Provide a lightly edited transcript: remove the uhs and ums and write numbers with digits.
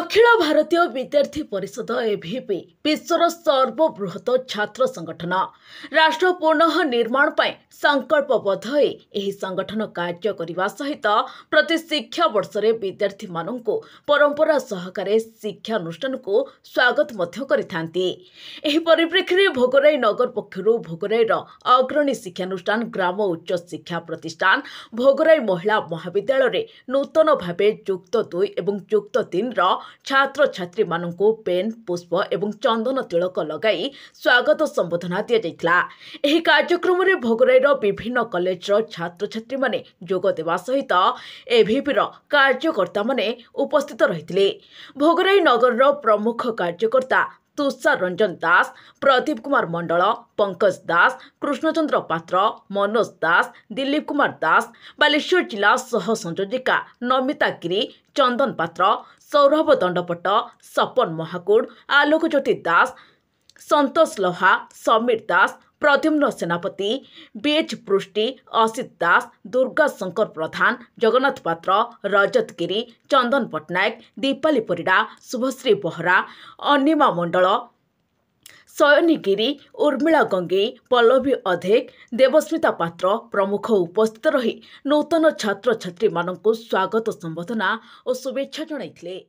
अखिल भारतीय विद्यार्थी परिषद एभीपी विश्वर सर्वबृहत छात्र संगठन राष्ट्र पुनः निर्माण पर संकल्पबद्ध एही संगठन कार्य करने सहित प्रति शिक्षा वर्ष विद्यार्थी मानू परंपरा सहकारे शिक्षानुष्ठान को स्वागत परिप्रेक्षी में भोगराई नगर पक्षर भोगराईर अग्रणी शिक्षानुष्ठान ग्राम उच्च शिक्षा प्रतिष्ठान भोगराई महिला महाविद्यालय नूतन भाव युक्त 2 और युक्त 3 छात्र छात्री मानू पेन पुष्प एवं चंदन तिलक लगाई स्वागत संबोधना दि जाइथिला। एही कार्यक्रम में भोगराईर विभिन्न कॉलेजर छात्र छात्री माने जोग देवा सहित एभीपीर कार्यकर्ता माने उपस्थित रहिथिले। भोगराई नगर प्रमुख कार्यकर्ता तुषार रंजन दास, प्रदीप कुमार मंडल, पंकज दास, कृष्णचंद्र पात्र, मनोज दास, दिलीप कुमार दास, बालेश्वर जिला सह संयोजिका नमिता गिरी, चंदन पात्र, सौरभ दंडपट, सपन महाकुड़, आलोक ज्योति दास, संतोष लोहा, समीर दास, प्रद्युम्न सेनापति, बीएच पृष्टि, असित दास, दुर्गा शंकर प्रधान, जगन्नाथ पात्र, रजत गिरी, चंदन पट्टनायक, दीपाली परिड़ा, शुभश्री बोहरा, अनिमा मंडल, सयनी गिरी, उर्मिला गंगे, पल्लवी अधेक, देवस्मिता पात्र प्रमुख उपस्थित रही नूतन छात्र छात्री मानक स्वागत संबोधना और शुभेच्छा जणाइथिले।